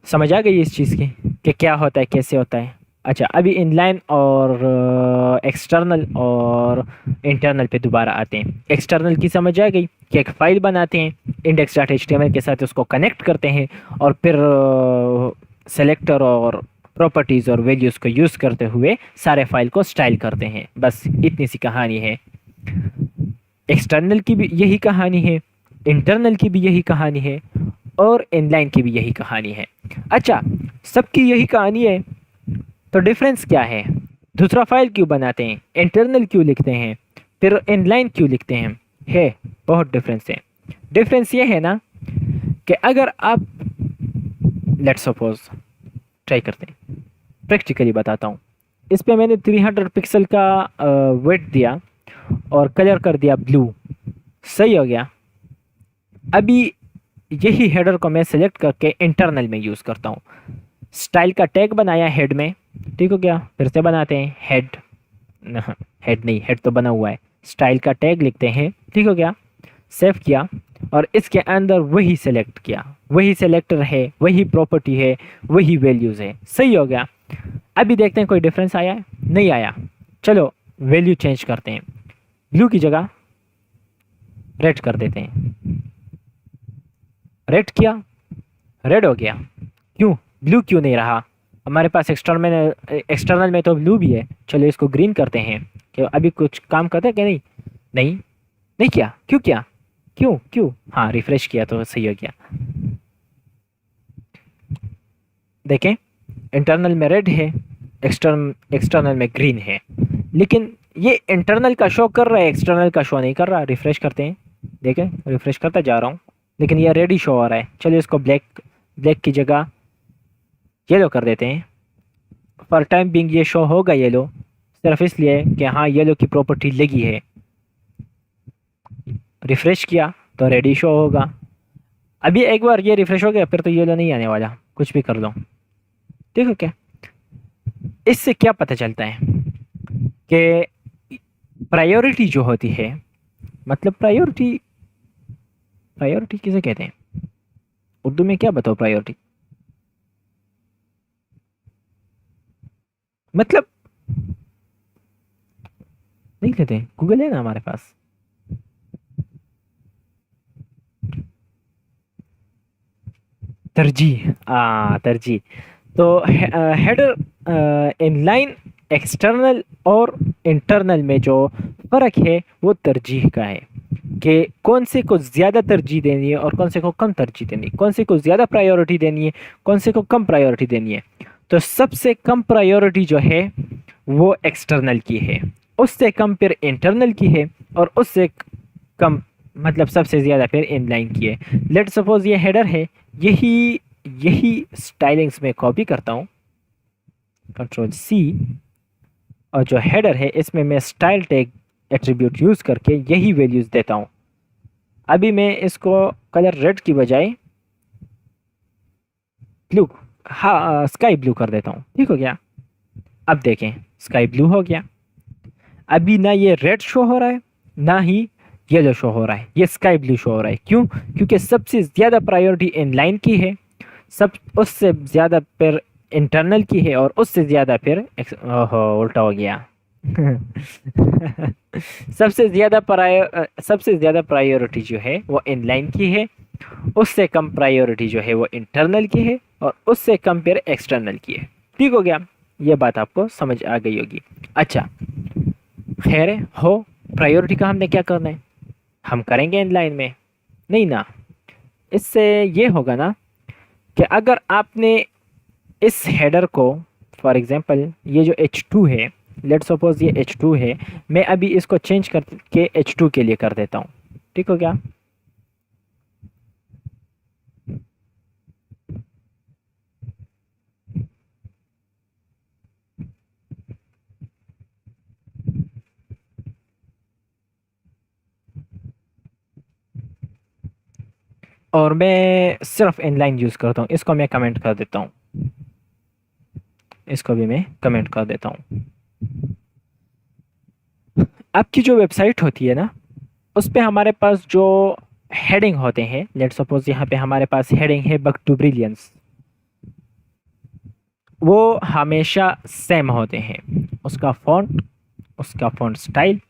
समझ आ गई इस चीज़ की कि क्या होता है, कैसे होता है। अच्छा, अभी इनलाइन और एक्सटर्नल और इंटरनल पे दोबारा आते हैं। एक्सटर्नल की समझ आ गई कि एक फ़ाइल बनाते हैं, index dot H T M L के साथ उसको कनेक्ट करते हैं और फिर सेलेक्टर और प्रॉपर्टीज़ और वैल्यूज़ को यूज़ करते हुए सारे फाइल को स्टाइल करते हैं। बस इतनी सी कहानी है। एक्सटर्नल की भी यही कहानी है, इंटरनल की भी यही कहानी है और इनलाइन की भी यही कहानी है। अच्छा, सबकी यही कहानी है, तो डिफरेंस क्या है? दूसरा फाइल क्यों बनाते हैं, इंटरनल क्यों लिखते हैं, फिर इनलाइन क्यों लिखते हैं? है बहुत डिफरेंस है। डिफरेंस ये है ना कि अगर आप लेट्स सपोज ट्राई करते हैं, प्रैक्टिकली बताता हूँ। इस पे मैंने 300 पिक्सल का वेट दिया और कलर कर दिया ब्लू। सही हो गया। अभी यही हेडर को मैं सेलेक्ट करके इंटरनल में यूज़ करता हूँ। स्टाइल का टैग बनाया हेड में। ठीक हो गया। फिर से बनाते हैं हेड, हेड नहीं, हेड तो बना हुआ है। स्टाइल का टैग लिखते हैं। ठीक हो गया। सेव किया और इसके अंदर वही सेलेक्ट किया, वही सेलेक्टर है, वही प्रॉपर्टी है, वही वैल्यूज़ है। सही हो गया। अभी देखते हैं कोई डिफरेंस आया है? नहीं आया। चलो वैल्यू चेंज करते हैं, ब्लू की जगह रेड कर देते हैं। रेड किया, रेड हो गया। क्यों? ब्लू क्यों नहीं रहा? हमारे पास एक्सटर्नल में तो ब्लू भी है, चलो इसको ग्रीन करते हैं। कि अभी कुछ काम करता है क्या? नहीं, नहीं, नहीं किया। क्यों किया? क्यों क्यों? हाँ, रिफ्रेश किया तो सही हो गया। देखें, इंटरनल में रेड है, एक्सटर्नल में ग्रीन है, लेकिन ये इंटरनल का शो कर रहा है, एक्सटर्नल का शो नहीं कर रहा। रिफ्रेश करते हैं, देखें, रिफ्रेश करता जा रहा हूँ, लेकिन ये रेड ही शो हो रहा है। चलिए इसको ब्लैक की जगह येलो कर देते हैं। फॉर टाइम बिंग ये शो होगा येलो, सिर्फ इसलिए कि हाँ येलो की प्रॉपर्टी लगी है। रिफ्रेश किया तो रेड ही शो होगा। अभी एक बार ये रिफ्रेश हो गया, फिर तो येलो नहीं आने वाला, कुछ भी कर लो। देखो क्या, इससे क्या पता चलता है कि प्रायोरिटी जो होती है, मतलब प्रायोरिटी, प्रायोरिटी किसे कहते हैं? उर्दू में क्या बताओ प्रायोरिटी मतलब? नहीं लेते, गूगल है ना हमारे पास। तरजीह, तरजीह। तो हेडर इनलाइन, एक्सटर्नल और इंटरनल में जो फ़र्क है वो तरजीह का है, कि कौन से को ज़्यादा तरजीह देनी है और कौन से को कम तरजीह देनी है, कौन से को ज़्यादा प्रायोरिटी देनी है, कौन से को कम प्रायोरिटी देनी है। तो सबसे कम प्रायोरिटी जो है वो एक्सटर्नल की है, उससे कम फिर इंटरनल की है, और उससे कम मतलब सबसे ज़्यादा फिर इनलाइन की है। लेट सपोज ये हेडर है, यही यही स्टाइलिंग्स में कॉपी करता हूँ, कंट्रोल सी, और जो हेडर है इसमें मैं स्टाइल टैग एट्रीब्यूट यूज़ करके यही वैल्यूज़ देता हूँ। अभी मैं इसको कलर रेड की बजाय ब्लू, हाँ स्काई ब्लू कर देता हूँ। ठीक हो गया? अब देखें, स्काई ब्लू हो गया। अभी ना ये रेड शो हो रहा है, ना ही येलो शो हो रहा है, ये स्काई ब्लू शो हो रहा है। क्यों? क्योंकि सबसे ज़्यादा प्रायोरिटी इनलाइन की है, सब उससे ज़्यादा फिर इंटरनल की है, और उससे ज़्यादा फिर ओहो उल्टा हो गया। सबसे ज़्यादा प्रायोरिटी जो है वो इनलाइन की है, उससे कम प्रायोरिटी जो है वो इंटरनल की है, और उससे कम फिर एक्सटर्नल की है। ठीक हो गया? ये बात आपको समझ आ गई होगी। अच्छा, खैर है, हो प्रायोरिटी का हमने क्या करना है? हम करेंगे इनलाइन में? नहीं ना। इससे ये होगा ना कि अगर आपने इस हेडर को, फॉर एग्जांपल ये जो H2 है, लेट्स सपोज ये H2 है, मैं अभी इसको चेंज करके H2 के लिए कर देता हूँ। ठीक हो गया? और मैं सिर्फ इनलाइन यूज़ करता हूँ, इसको मैं कमेंट कर देता हूँ, इसको भी मैं कमेंट कर देता हूँ। आपकी जो वेबसाइट होती है ना, उस पे हमारे पास जो हेडिंग होते हैं, लेट सपोज यहाँ पे हमारे पास हेडिंग है बग टू ब्रिलियंस, वो हमेशा सेम होते हैं। उसका फ़ॉन्ट, उसका फ़ॉन्ट स्टाइल,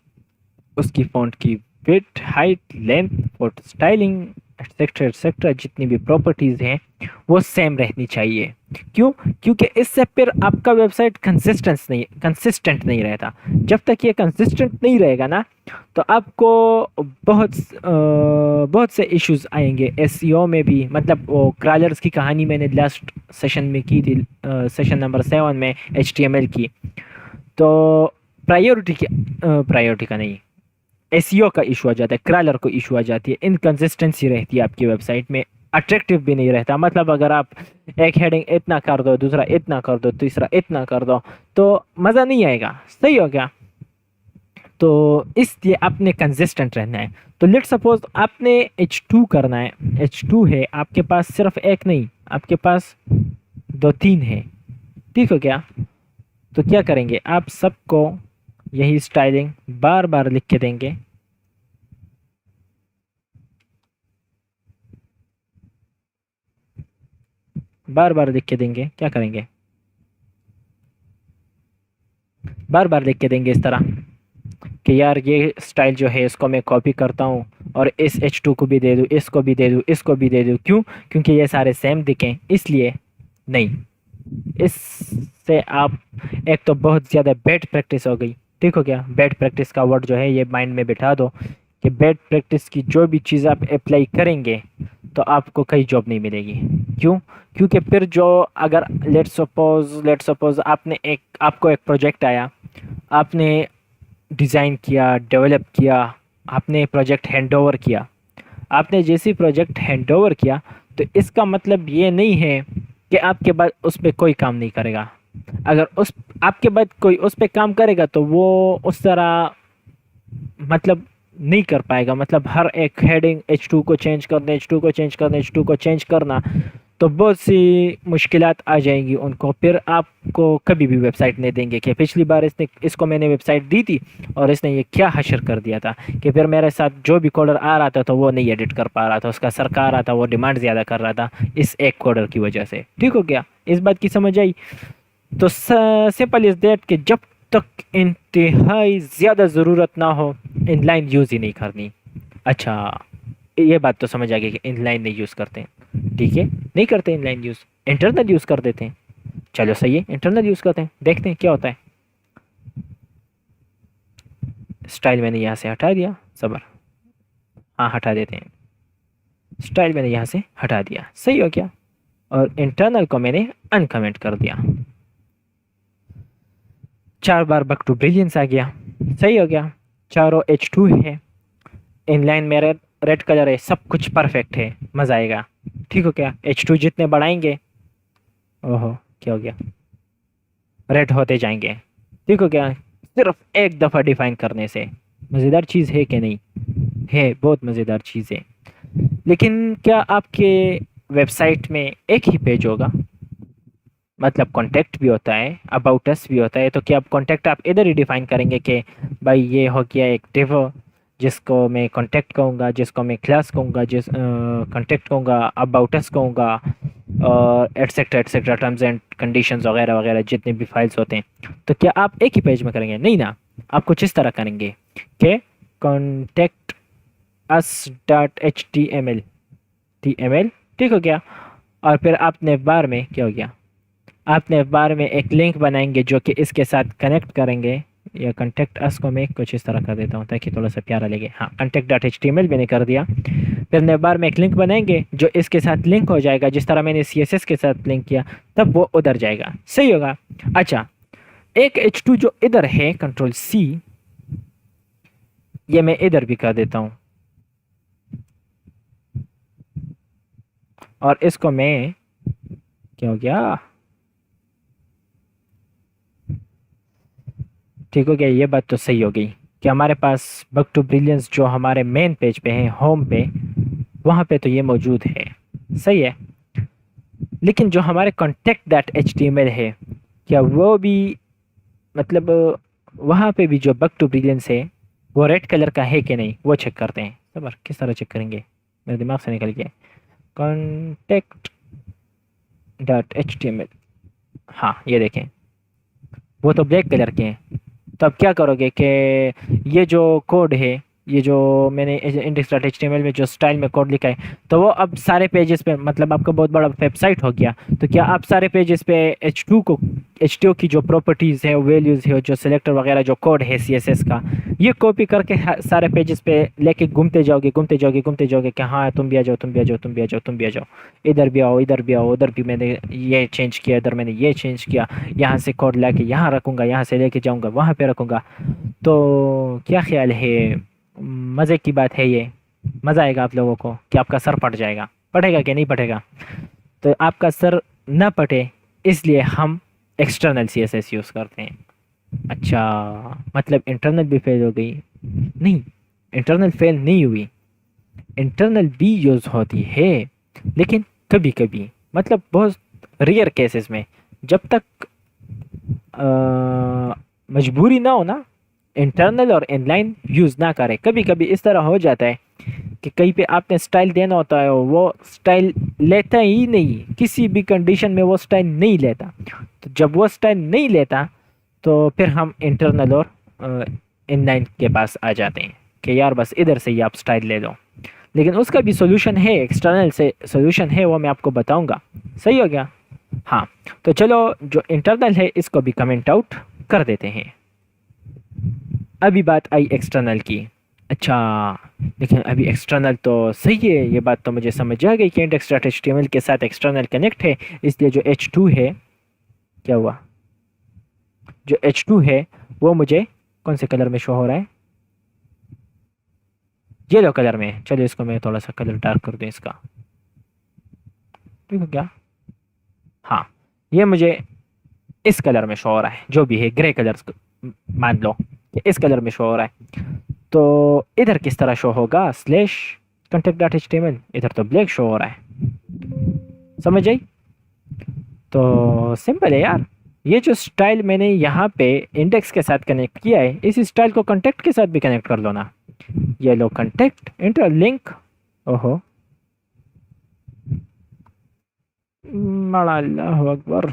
उसकी फ़ॉन्ट की width, height, length, font styling, etcetera etcetera, जितनी भी प्रॉपर्टीज़ हैं वो सेम रहनी चाहिए। क्यों? क्योंकि इससे फिर आपका वेबसाइट कंसिस्टेंट नहीं रहता। जब तक ये कंसिस्टेंट नहीं रहेगा ना, तो आपको बहुत से इश्यूज आएंगे एसईओ में भी। मतलब वो क्रॉलर्स की कहानी मैंने लास्ट सेशन में की थी, सेशन नंबर 7 में HTML की। तो प्रायोरिटी का नहीं, एसईओ का इशू आ जाता है, क्रॉलर को इशू आ जाती है, इनकंसिस्टेंसी रहती है आपकी वेबसाइट में, अट्रैक्टिव भी नहीं रहता। मतलब अगर आप एक हेडिंग इतना कर दो, दूसरा इतना कर दो, तीसरा इतना कर दो, तो मज़ा नहीं आएगा। सही हो गया? तो इसलिए आपने कंसिस्टेंट रहना है। तो लेट सपोज आपने H2 करना है, H2 है आपके पास, सिर्फ एक नहीं, आपके पास 2-3 है। ठीक हो गया? तो क्या करेंगे, आप सबको यही स्टाइलिंग बार बार लिख के देंगे। बार बार लिख के देंगे, क्या करेंगे, बार बार लिख के देंगे इस तरह कि यार ये स्टाइल जो है इसको मैं कॉपी करता हूँ, और इस H2 को भी दे दूँ, इसको भी दे दूँ, इसको भी दे दूँ। क्यों? क्योंकि ये सारे सेम दिखें, इसलिए नहीं। इससे आप, एक तो बहुत ज़्यादा बैड प्रैक्टिस हो गई, ठीक हो गया। बैड प्रैक्टिस का वर्ड जो है ये माइंड में बिठा दो कि बैड प्रैक्टिस की जो भी चीज़ आप अप्लाई करेंगे तो आपको कहीं जॉब नहीं मिलेगी। क्यों? क्योंकि फिर जो, अगर लेट सपोज आपने एक, आपको एक प्रोजेक्ट आया, आपने डिज़ाइन किया, डेवलप किया, आपने प्रोजेक्ट हैंड ओवर किया। आपने जैसे प्रोजेक्ट हैंड ओवर किया तो इसका मतलब ये नहीं है कि आपके बाद उस पे कोई काम नहीं करेगा। अगर उस, आपके बाद कोई उस पे काम करेगा तो वो उस तरह मतलब नहीं कर पाएगा। मतलब हर एक हेडिंग H2 को चेंज करना, H2 को चेंज करना, H2 को चेंज करना, तो बहुत सी मुश्किलात आ जाएंगी उनको। फिर आपको कभी भी वेबसाइट नहीं देंगे। कि पिछली बार इसको मैंने वेबसाइट दी थी और इसने ये क्या हशर कर दिया था कि फिर मेरे साथ जो भी कोडर आ रहा था तो वो नहीं एडिट कर पा रहा था, उसका सर आ रहा था, वो डिमांड ज़्यादा कर रहा था इस एक कोडर की वजह से। ठीक हो गया? इस बात की समझ आई? तो सिंपल इज़ दैट कि जब तक इंतहाई ज़्यादा ज़रूरत ना हो इनलाइन यूज़ ही नहीं करनी। अच्छा, ये बात तो समझ आ गई कि इनलाइन नहीं यूज़ करते हैं, ठीक है, नहीं करते इनलाइन यूज़, इंटरनल यूज़ कर देते हैं। चलो सही है, इंटरनल यूज़ करते हैं, देखते हैं क्या होता है। स्टाइल मैंने यहाँ से हटा दिया, सबर, हाँ हटा देते हैं। स्टाइल मैंने यहाँ से हटा दिया, सही हो गया। और इंटरनल को मैंने अनकमेंट कर दिया। 4 बार बक टू ब्रिलियंस आ गया, सही हो गया। चारों H2 है, इनलाइन में रेड कलर है, सब कुछ परफेक्ट है, मज़ा आएगा। ठीक हो क्या? H2 जितने बढ़ाएंगे, ओहो क्या हो गया, रेड होते जाएंगे। ठीक हो क्या? सिर्फ एक दफ़ा डिफाइन करने से। मज़ेदार चीज़ है कि नहीं? है, बहुत मज़ेदार चीज़ है। लेकिन क्या आपके वेबसाइट में एक ही पेज होगा? मतलब कॉन्टैक्ट भी होता है, अबाउट अस भी होता है, तो क्या आप कॉन्टैक्ट आप इधर ही डिफाइन करेंगे कि भाई ये हो गया एक डिव जिसको मैं कॉन्टैक्ट कहूँगा, जिसको मैं क्लास कहूँगा, जिस कॉन्टैक्ट कहूँगा, अबाउट अस कहूँगा, और etcetera etcetera, terms and conditions वगैरह वगैरह जितने भी फाइल्स होते हैं। तो क्या आप एक ही पेज में करेंगे? नहीं ना, आप कुछ इस तरह करेंगे कि कॉन्टैक्ट अस डॉट HTML, ठीक हो गया। और फिर आपने बार में क्या हो गया, आपने बार में एक लिंक बनाएंगे जो कि इसके साथ कनेक्ट करेंगे। या कॉन्टैक्ट अस को मैं कुछ इस तरह कर देता हूँ ताकि थोड़ा सा प्यारा लगे। हाँ, कॉन्टैक्ट डॉट HTML मैंने कर दिया। फिर नए बार में एक लिंक बनाएंगे जो इसके साथ लिंक हो जाएगा, जिस तरह मैंने CSS के साथ लिंक किया, तब वो उधर जाएगा, सही होगा। अच्छा, एक H2 जो इधर है, Ctrl+C, ये मैं इधर भी कर देता हूँ। और इसको मैं, क्या हो गया, ठीक हो गया। ये बात तो सही हो गई कि हमारे पास बक टू ब्रिलियंस जो हमारे मेन पेज पे है, होम पे, वहाँ पे तो ये मौजूद है, सही है। लेकिन जो हमारे कॉन्टैक्ट डॉट HTML है, क्या वो भी, मतलब वहाँ पे भी जो बक टू ब्रिलियंस है वो रेड कलर का है कि नहीं, वो चेक करते हैं। सबर, किस तरह चेक करेंगे, मेरे दिमाग से निकल गया। कॉन्टैक्ट डॉट HTML, हाँ ये देखें, वो तो ब्लैक कलर के हैं। तो अब क्या करोगे कि ये जो कोड है, ये जो मैंने इंडेक्स डॉट HTML में जो स्टाइल में कोड लिखा है, तो वो अब सारे पेजेस पे, मतलब आपका बहुत बड़ा वेबसाइट हो गया। तो क्या आप सारे पेजेस पे H2 की जो प्रॉपर्टीज़ है, वैल्यूज़ है, जो सिलेक्टर वगैरह जो कोड है CSS का, ये कॉपी करके सारे पेजेस पे लेके घूमते जाओगे, घूमते जाओगे, घूमते जाओगे कि हाँ तुम भी आ जाओ, तुम भी आ जाओ, तुम भी आ जाओ, तुम भी आ जाओ, इधर भी आओ, इधर भी आओ, उधर भी मैंने ये चेंज किया, इधर मैंने ये चेंज किया, यहाँ से कोड ला के यहाँ रखूँगा, यहाँ से लेके जाऊँगा वहाँ पे रखूँगा। तो क्या ख्याल है, मज़े की बात है ये? मज़ा आएगा आप लोगों को कि आपका सर फट जाएगा? पटेगा कि नहीं पटेगा? तो आपका सर ना पटे इसलिए हम एक्सटर्नल CSS यूज़ करते हैं। अच्छा, मतलब इंटरनल भी फेल हो गई? नहीं, इंटरनल फेल नहीं हुई, इंटरनल भी यूज़ होती है, लेकिन कभी कभी, मतलब बहुत रेयर केसेस में, जब तक मजबूरी ना हो ना, इंटरनल और इनलाइन यूज़ ना करें। कभी कभी इस तरह हो जाता है कि कहीं पे आपने स्टाइल देना होता है, वो स्टाइल लेता ही नहीं, किसी भी कंडीशन में वो स्टाइल नहीं लेता। तो जब वो स्टाइल नहीं लेता तो फिर हम इंटरनल और इनलाइन के पास आ जाते हैं कि यार बस इधर से ही आप स्टाइल ले लो। लेकिन उसका भी सोल्यूशन है, एक्सटर्नल से सोल्यूशन है, वो मैं आपको बताऊंगा। सही हो गया? हाँ, तो चलो जो इंटरनल है इसको भी कमेंट आउट कर देते हैं। अभी बात आई एक्सटर्नल की। अच्छा, लेकिन अभी एक्सटर्नल तो सही है, ये बात तो मुझे समझ आ गई कि इंडेक्स डॉट एच के साथ एक्सटर्नल कनेक्ट है, इसलिए जो H2 है, क्या हुआ, जो H2 है वो मुझे कौन से कलर में शो हो रहा है, येलो कलर में। चलो इसको मैं थोड़ा सा कलर डार्क कर दूँ इसका, ठीक है क्या? हाँ, ये मुझे इस कलर में शो हो रहा है, जो भी है ग्रे कलर मान लो कि इस कलर में शो हो रहा है। तो इधर किस तरह शो होगा, स्लैश contact डॉट एच इधर तो ब्लैक शो हो रहा है, समझ आई? तो सिंपल है यार, ये जो स्टाइल मैंने यहाँ पे इंडेक्स के साथ कनेक्ट किया है, इस स्टाइल को कंटेक्ट के साथ भी कनेक्ट कर लो ना। ये लो कंटेक्ट इंटरलिंक, ओहो अल्लाह अकबर,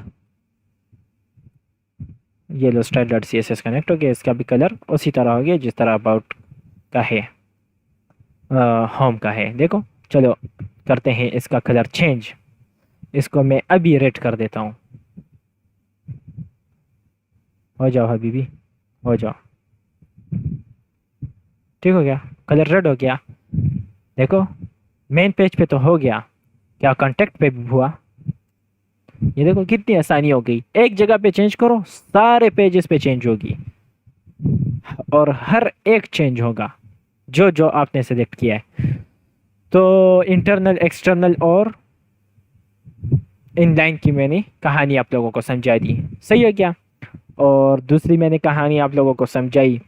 ये लो style dot C S S connect हो गया, इसका भी कलर उसी तरह हो गया जिस तरह अबाउट का है, होम का है। देखो चलो करते हैं इसका कलर चेंज, इसको मैं अभी रेड कर देता हूँ। हो जाओ हबीबी, हो जाओ, ठीक हो गया, कलर रेड हो गया। देखो मेन पेज पे तो हो गया, क्या कांटेक्ट पे भी हुआ? ये देखो कितनी आसानी हो गई, एक जगह पे चेंज करो सारे पेजेस पे चेंज होगी, और हर एक चेंज होगा जो जो आपने सेलेक्ट किया है। तो इंटरनल, एक्सटर्नल और इनलाइन की मैंने कहानी आप लोगों को समझा दी, सही हो गया। और दूसरी मैंने कहानी आप लोगों को समझाई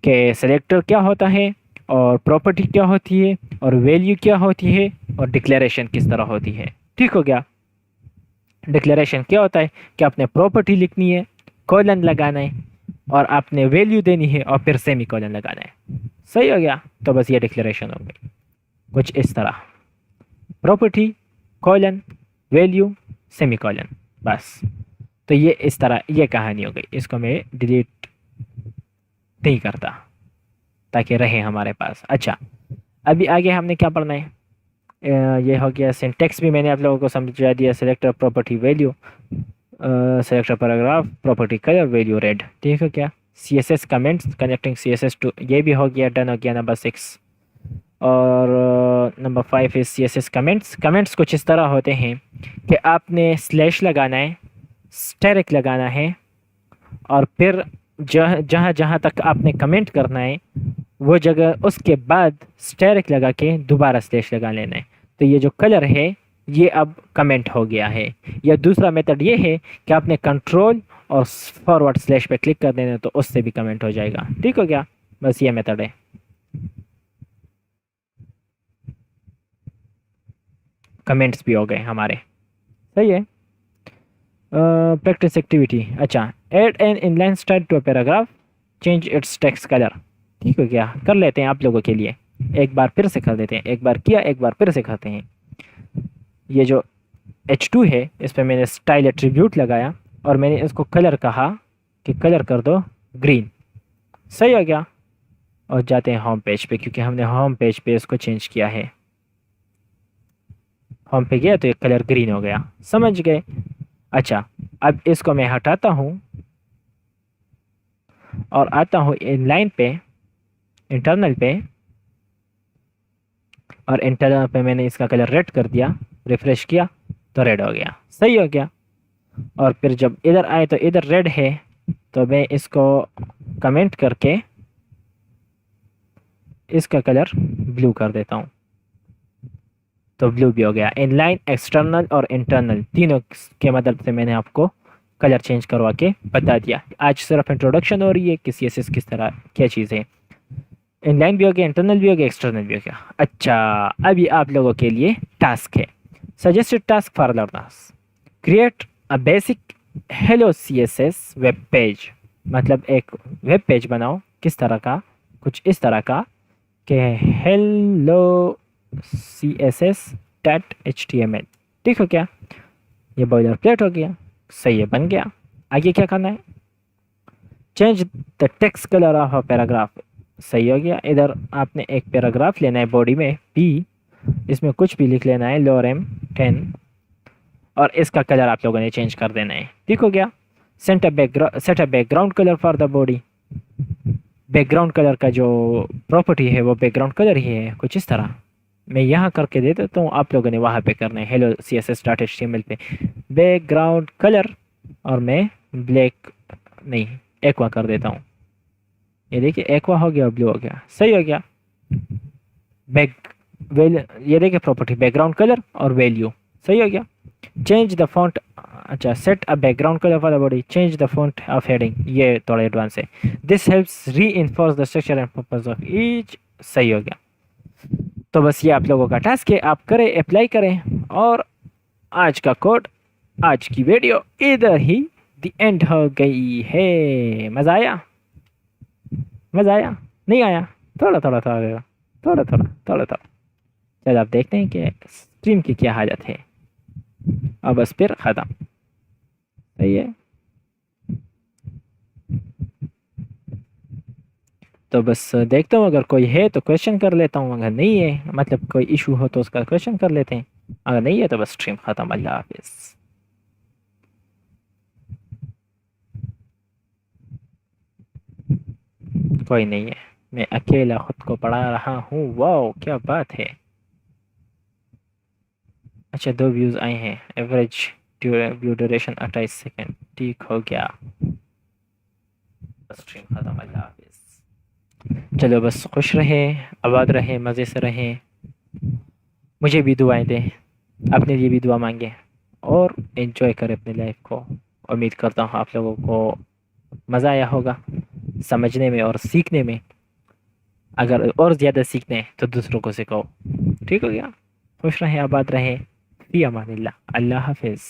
कि सेलेक्टर क्या होता है, और प्रॉपर्टी क्या होती है, और वैल्यू क्या होती है, और डिक्लेरेशन किस तरह होती है, ठीक हो गया। डिक्लेरेशन क्या होता है कि आपने प्रॉपर्टी लिखनी है, कॉलन लगाना है, और आपने वैल्यू देनी है, और फिर सेमी कॉलन लगाना है, सही हो गया। तो बस ये डिक्लेरेशन हो गई, कुछ इस तरह, property, colon, value, semi colon, बस। तो ये इस तरह ये कहानी हो गई, इसको मैं डिलीट नहीं करता ताकि रहे हमारे पास। अच्छा, अभी आगे हमने क्या पढ़ना है, ये हो गया सिंटेक्स भी मैंने आप लोगों को समझा दिया, selector, property, value, selector, paragraph, property, colour, value red, ठीक है क्या। CSS comments, connecting CSS to, ये भी हो गया, डन हो गया नंबर 6। और नंबर 5 है CSS कमेंट्स। कमेंट्स कुछ इस तरह होते हैं कि आपने स्लैश लगाना है, स्टेरिक लगाना है, और फिर जहाँ जहाँ तक आपने कमेंट करना है वो जगह, उसके बाद स्टेरिक लगा के दोबारा स्लैश लगा लेना है। तो ये जो कलर है ये अब कमेंट हो गया है। या दूसरा मेथड ये है कि आपने कंट्रोल और फॉरवर्ड स्लैश पे क्लिक कर देना, तो उससे भी कमेंट हो जाएगा, ठीक हो गया। बस ये मेथड है, कमेंट्स भी हो गए हमारे, सही है। प्रैक्टिस एक्टिविटी, अच्छा, add an inline style to a paragraph, change its text colour, ठीक हो गया, कर लेते हैं आप लोगों के लिए, एक बार फिर से कर देते हैं, एक बार किया एक बार फिर से करते हैं। ये जो H2 है इस पर मैंने स्टाइल एट्रीब्यूट लगाया, और मैंने इसको कलर कहा कि कलर कर दो ग्रीन, सही हो गया। और जाते हैं होम पेज पे, क्योंकि हमने होम पेज पे इसको चेंज किया है। होम पे गया तो ये कलर ग्रीन हो गया, समझ गए। अच्छा, अब इसको मैं हटाता हूँ और आता हूँ इनलाइन पे, इंटरनल पे, और इंटरनल पे मैंने इसका कलर रेड कर दिया, रिफ्रेश किया तो रेड हो गया, सही हो गया। और फिर जब इधर आए तो इधर रेड है, तो मैं इसको कमेंट करके इसका कलर ब्लू कर देता हूँ, तो ब्लू भी हो गया। इनलाइन, एक्सटर्नल और इंटरनल तीनों के मदद से मैंने आपको कलर चेंज करवा के बता दिया। आज सिर्फ इंट्रोडक्शन हो रही है कि CSS किस तरह क्या चीज़ है। इनलाइन भी हो गया, इंटरनल भी हो गया, एक्सटर्नल भी हो गया। अच्छा, अभी आप लोगों के लिए टास्क है, suggested task for learners, create a basic hello CSS web page. मतलब एक वेब पेज बनाओ, किस तरह का, कुछ इस तरह का कि हेलो CSS.html, ठीक हो क्या। ये बॉयलर प्लेट हो गया, सही है, बन गया। आगे क्या करना है, change the text colour of a paragraph, सही हो गया। इधर आपने एक पैराग्राफ लेना है, बॉडी में P, इसमें कुछ भी लिख लेना है, लोअर M 10, और इसका कलर आप लोगों ने चेंज कर देना है। ठीक हो गया। Set a background colour for the body. Background colour का जो प्रॉपर्टी है वो बैकग्राउंड कलर ही है, कुछ इस तरह। मैं यहाँ करके दे देता हूँ, आप लोगों ने वहाँ पे करना है हेलो css.html पे बैकग्राउंड कलर, और मैं ब्लैक नहीं एक्वा कर देता हूँ। ये देखिए एक्वा हो गया, ब्लू हो गया, सही हो गया। बैक ये देखिए प्रॉपर्टी बैकग्राउंड कलर और वैल्यू, सही हो गया। चेंज द फॉन्ट, अच्छा set a background colour for the body, change the font of heading, ये थोड़ा एडवांस है। दिस हेल्प्स री enforce the structure and purpose of each, सही हो गया। तो बस ये आप लोगों का टास्क है, आप करें, अप्लाई करें। और आज का कोड, आज की वीडियो इधर ही द एंड हो गई है। मज़ा आया? मज़ा आया? नहीं आया? थोड़ा थोड़ा थोड़ा थोड़ा थोड़ा थोड़ा थोड़ा। चल आप देखते हैं कि स्ट्रीम की क्या हालत है। अब बस फिर ख़त्म, सही है। तो बस देखता हूँ, अगर कोई है तो क्वेश्चन कर लेता हूँ, अगर नहीं है मतलब कोई इशू हो तो उसका क्वेश्चन कर लेते हैं, अगर नहीं है तो बस स्ट्रीम ख़त्म। अल्लाह हाफिज़। कोई नहीं है, मैं अकेला खुद को पढ़ा रहा हूँ। वाह क्या बात है। अच्छा 2 व्यूज़ आए हैं, एवरेज व्यू ड्यूरेशन 28 सेकंड। ठीक हो गया, बस स्ट्रीम ख़त्म। अल्लाह हाफिज़। चलो बस खुश रहे, आबाद रहे, मज़े से रहें। मुझे भी दुआएं दें, अपने लिए भी दुआ मांगें, और एंजॉय करें अपनी लाइफ को। उम्मीद करता हूँ आप लोगों को मज़ा आया होगा समझने में और सीखने में। अगर और ज़्यादा सीखना है तो दूसरों को सिखाओ। ठीक हो गया। खुश रहें, आबाद रहें, फ़ी अमानिल्लाह। अल्लाह हाफिज़।